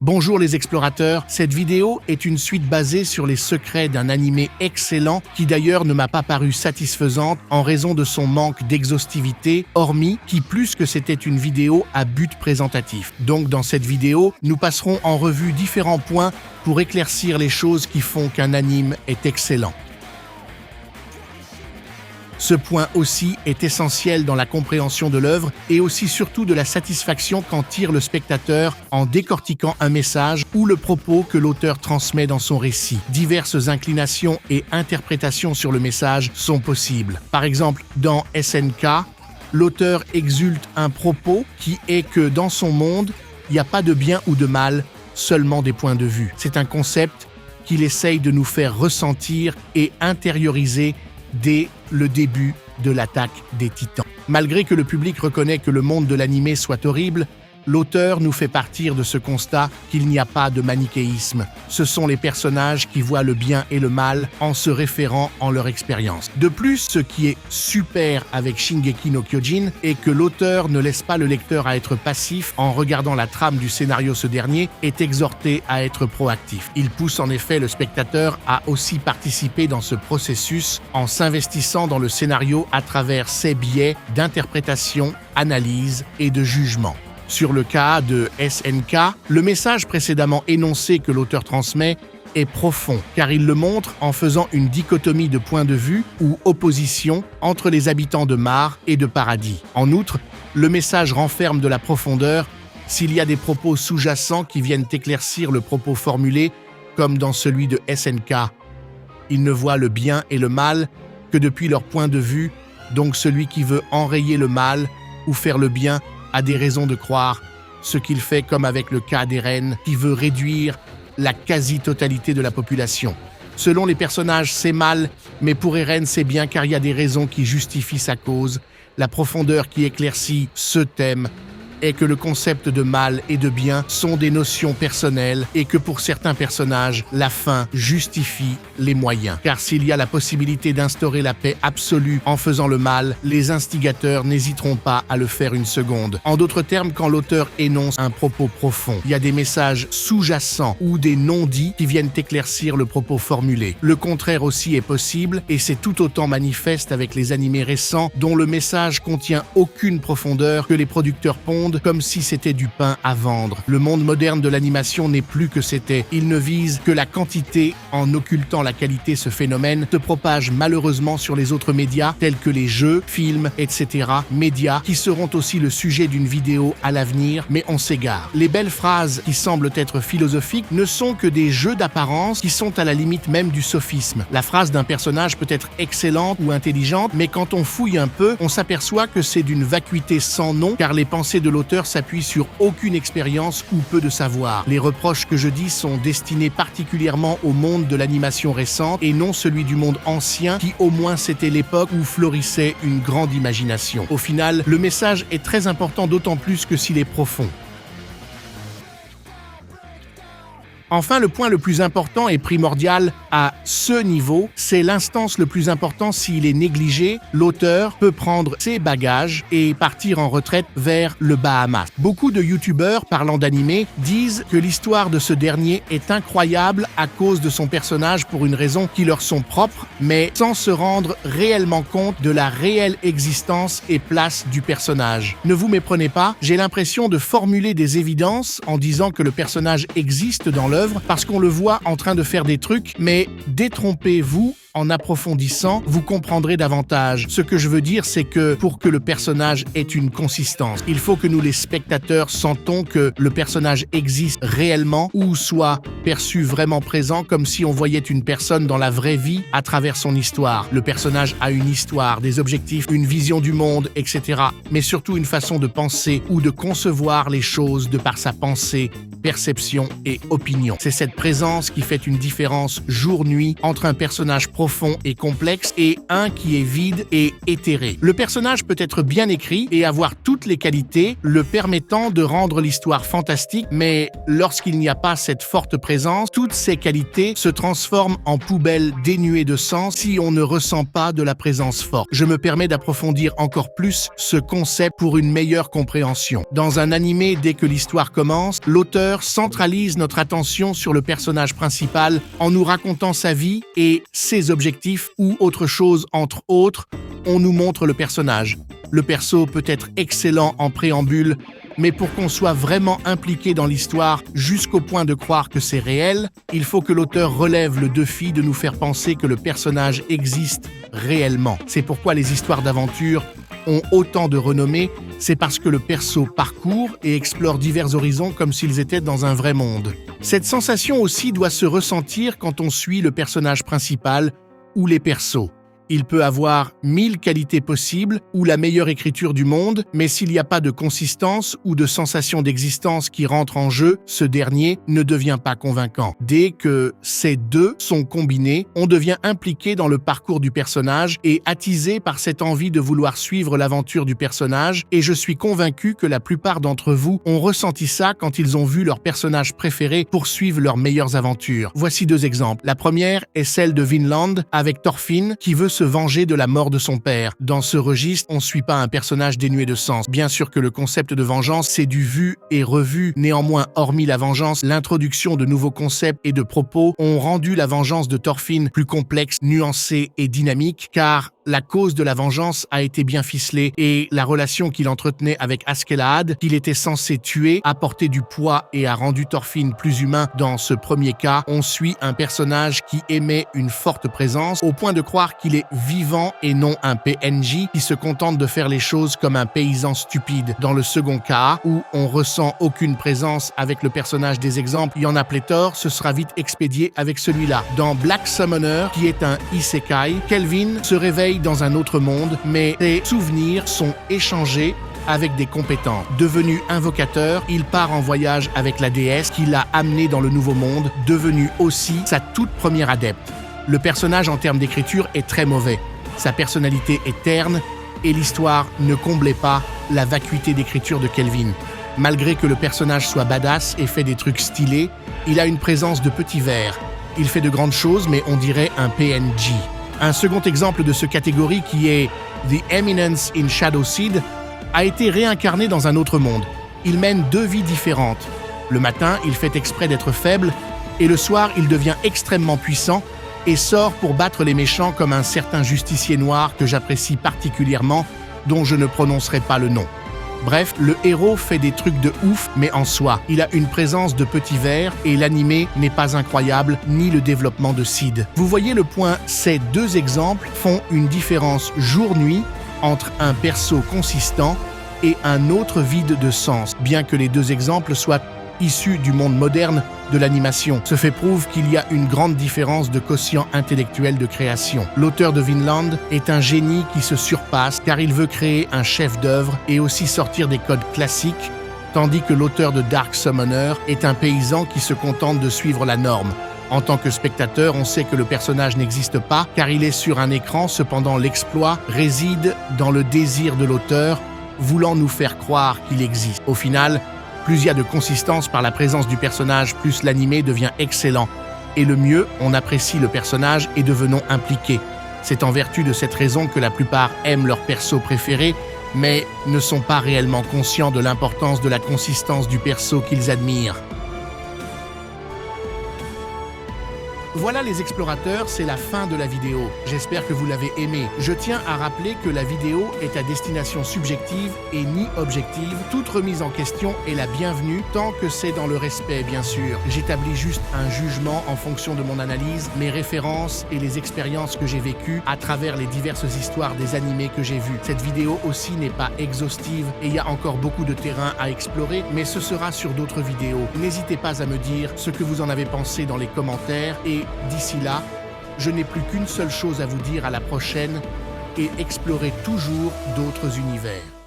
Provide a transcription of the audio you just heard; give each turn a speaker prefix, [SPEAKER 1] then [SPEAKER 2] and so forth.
[SPEAKER 1] Bonjour les explorateurs, cette vidéo est une suite basée sur les secrets d'un animé excellent qui d'ailleurs ne m'a pas paru satisfaisante en raison de son manque d'exhaustivité, hormis qui plus que c'était une vidéo à but présentatif. Donc dans cette vidéo, nous passerons en revue différents points pour éclaircir les choses qui font qu'un anime est excellent. Ce point aussi est essentiel dans la compréhension de l'œuvre et aussi surtout de la satisfaction qu'en tire le spectateur en décortiquant un message ou le propos que l'auteur transmet dans son récit. Diverses inclinations et interprétations sur le message sont possibles. Par exemple, dans SNK, l'auteur exulte un propos qui est que dans son monde, il n'y a pas de bien ou de mal, seulement des points de vue. C'est un concept qu'il essaye de nous faire ressentir et intérioriser dès le début de l'attaque des Titans. Malgré que le public reconnaît que le monde de l'animé soit horrible, l'auteur nous fait partir de ce constat qu'il n'y a pas de manichéisme. Ce sont les personnages qui voient le bien et le mal en se référant en leur expérience. De plus, ce qui est super avec Shingeki no Kyojin est que l'auteur ne laisse pas le lecteur à être passif en regardant la trame du scénario. Ce dernier est exhorté à être proactif. Il pousse en effet le spectateur à aussi participer dans ce processus en s'investissant dans le scénario à travers ses biais d'interprétation, analyse et de jugement. Sur le cas de SNK, le message précédemment énoncé que l'auteur transmet est profond, car il le montre en faisant une dichotomie de points de vue ou opposition entre les habitants de Mar et de Paradis. En outre, le message renferme de la profondeur s'il y a des propos sous-jacents qui viennent éclaircir le propos formulé, comme dans celui de SNK. Ils ne voient le bien et le mal que depuis leur point de vue, donc celui qui veut enrayer le mal ou faire le bien a des raisons de croire, ce qu'il fait comme avec le cas d'Eren qui veut réduire la quasi-totalité de la population. Selon les personnages, c'est mal, mais pour Eren, c'est bien car il y a des raisons qui justifient sa cause. La profondeur qui éclaircit ce thème est que le concept de mal et de bien sont des notions personnelles et que pour certains personnages, la fin justifie les moyens. Car s'il y a la possibilité d'instaurer la paix absolue en faisant le mal, les instigateurs n'hésiteront pas à le faire une seconde. En d'autres termes, quand l'auteur énonce un propos profond, il y a des messages sous-jacents ou des non-dits qui viennent éclaircir le propos formulé. Le contraire aussi est possible et c'est tout autant manifeste avec les animés récents dont le message contient aucune profondeur que les producteurs pondent comme si c'était du pain à vendre. Le monde moderne de l'animation n'est plus que c'était. Il ne vise que la quantité en occultant la qualité. Ce phénomène se propage malheureusement sur les autres médias tels que les jeux, films, etc. Médias qui seront aussi le sujet d'une vidéo à l'avenir, mais on s'égare. Les belles phrases qui semblent être philosophiques ne sont que des jeux d'apparence qui sont à la limite même du sophisme. La phrase d'un personnage peut être excellente ou intelligente, mais quand on fouille un peu, on s'aperçoit que c'est d'une vacuité sans nom car les pensées de l'auteur s'appuie sur aucune expérience ou peu de savoir. Les reproches que je dis sont destinés particulièrement au monde de l'animation récente et non celui du monde ancien qui au moins c'était l'époque où florissait une grande imagination. Au final, le message est très important d'autant plus que s'il est profond. Enfin, le point le plus important et primordial à ce niveau, c'est l'instance le plus important s'il est négligé, l'auteur peut prendre ses bagages et partir en retraite vers le Bahamas. Beaucoup de youtubeurs parlant d'animé disent que l'histoire de ce dernier est incroyable à cause de son personnage pour une raison qui leur sont propres, mais sans se rendre réellement compte de la réelle existence et place du personnage. Ne vous méprenez pas, j'ai l'impression de formuler des évidences en disant que le personnage existe dans l'œuvre parce qu'on le voit en train de faire des trucs, mais détrompez-vous. En approfondissant, vous comprendrez davantage. Ce que je veux dire, c'est que pour que le personnage ait une consistance, il faut que nous, les spectateurs, sentons que le personnage existe réellement ou soit perçu vraiment présent comme si on voyait une personne dans la vraie vie à travers son histoire. Le personnage a une histoire, des objectifs, une vision du monde, etc. Mais surtout une façon de penser ou de concevoir les choses de par sa pensée, perception et opinion. C'est cette présence qui fait une différence jour-nuit entre un personnage profond profond et complexe, et un qui est vide et éthéré. Le personnage peut être bien écrit et avoir toutes les qualités le permettant de rendre l'histoire fantastique, mais lorsqu'il n'y a pas cette forte présence, toutes ces qualités se transforment en poubelles dénuées de sens si on ne ressent pas de la présence forte. Je me permets d'approfondir encore plus ce concept pour une meilleure compréhension. Dans un animé, dès que l'histoire commence, l'auteur centralise notre attention sur le personnage principal en nous racontant sa vie et ses objectifs ou autre chose entre autres, on nous montre le personnage. Le perso peut être excellent en préambule, mais pour qu'on soit vraiment impliqué dans l'histoire jusqu'au point de croire que c'est réel, il faut que l'auteur relève le défi de nous faire penser que le personnage existe réellement. C'est pourquoi les histoires d'aventure ont autant de renommée, c'est parce que le perso parcourt et explore divers horizons comme s'ils étaient dans un vrai monde. Cette sensation aussi doit se ressentir quand on suit le personnage principal ou les persos. Il peut avoir 1000 qualités possibles ou la meilleure écriture du monde, mais s'il n'y a pas de consistance ou de sensation d'existence qui rentre en jeu, ce dernier ne devient pas convaincant. Dès que ces deux sont combinés, on devient impliqué dans le parcours du personnage et attisé par cette envie de vouloir suivre l'aventure du personnage, et je suis convaincu que la plupart d'entre vous ont ressenti ça quand ils ont vu leur personnage préféré poursuivre leurs meilleures aventures. Voici 2 exemples. La première est celle de Vinland avec Thorfinn qui veut se venger de la mort de son père. Dans ce registre, on ne suit pas un personnage dénué de sens. Bien sûr que le concept de vengeance, c'est du vu et revu. Néanmoins, hormis la vengeance, l'introduction de nouveaux concepts et de propos ont rendu la vengeance de Thorfinn plus complexe, nuancée et dynamique, car la cause de la vengeance a été bien ficelée et la relation qu'il entretenait avec Askeladd, qu'il était censé tuer, a porté du poids et a rendu Thorfinn plus humain. Dans ce premier cas, on suit un personnage qui émet une forte présence au point de croire qu'il est vivant et non un PNJ qui se contente de faire les choses comme un paysan stupide. Dans le second cas, où on ressent aucune présence avec le personnage des exemples, il y en a pléthore, ce sera vite expédié avec celui-là. Dans Black Summoner, qui est un isekai, Kelvin se réveille dans un autre monde, mais ses souvenirs sont échangés avec des compétences. Devenu invocateur, il part en voyage avec la déesse qui l'a amené dans le nouveau monde, devenu aussi sa toute première adepte. Le personnage en termes d'écriture est très mauvais. Sa personnalité est terne et l'histoire ne comblait pas la vacuité d'écriture de Kelvin. Malgré que le personnage soit badass et fait des trucs stylés, il a une présence de petit verre. Il fait de grandes choses, mais on dirait un PNJ. Un second exemple de ce catégorie qui est The Eminence in Shadowseed a été réincarné dans un autre monde. Il mène 2 vies différentes. Le matin, il fait exprès d'être faible et le soir, il devient extrêmement puissant et sort pour battre les méchants comme un certain justicier noir que j'apprécie particulièrement, dont je ne prononcerai pas le nom. Bref, le héros fait des trucs de ouf, mais en soi, il a une présence de petit verre et l'animé n'est pas incroyable, ni le développement de Sid. Vous voyez le point, ces 2 exemples font une différence jour-nuit entre un perso consistant et un autre vide de sens, bien que les 2 exemples soient issus du monde moderne de l'animation. Ce fait prouve qu'il y a une grande différence de quotient intellectuel de création. L'auteur de Vinland est un génie qui se surpasse car il veut créer un chef-d'œuvre et aussi sortir des codes classiques, tandis que l'auteur de Dark Summoner est un paysan qui se contente de suivre la norme. En tant que spectateur, on sait que le personnage n'existe pas car il est sur un écran, cependant l'exploit réside dans le désir de l'auteur, voulant nous faire croire qu'il existe. Au final, plus il y a de consistance par la présence du personnage, plus l'animé devient excellent. Et le mieux, on apprécie le personnage et devenons impliqués. C'est en vertu de cette raison que la plupart aiment leur perso préféré, mais ne sont pas réellement conscients de l'importance de la consistance du perso qu'ils admirent. Voilà les explorateurs, c'est la fin de la vidéo. J'espère que vous l'avez aimé. Je tiens à rappeler que la vidéo est à destination subjective et ni objective. Toute remise en question est la bienvenue, tant que c'est dans le respect, bien sûr. J'établis juste un jugement en fonction de mon analyse, mes références et les expériences que j'ai vécues à travers les diverses histoires des animés que j'ai vus. Cette vidéo aussi n'est pas exhaustive et il y a encore beaucoup de terrain à explorer, mais ce sera sur d'autres vidéos. N'hésitez pas à me dire ce que vous en avez pensé dans les commentaires et d'ici là, je n'ai plus qu'une seule chose à vous dire à la prochaine et explorez toujours d'autres univers.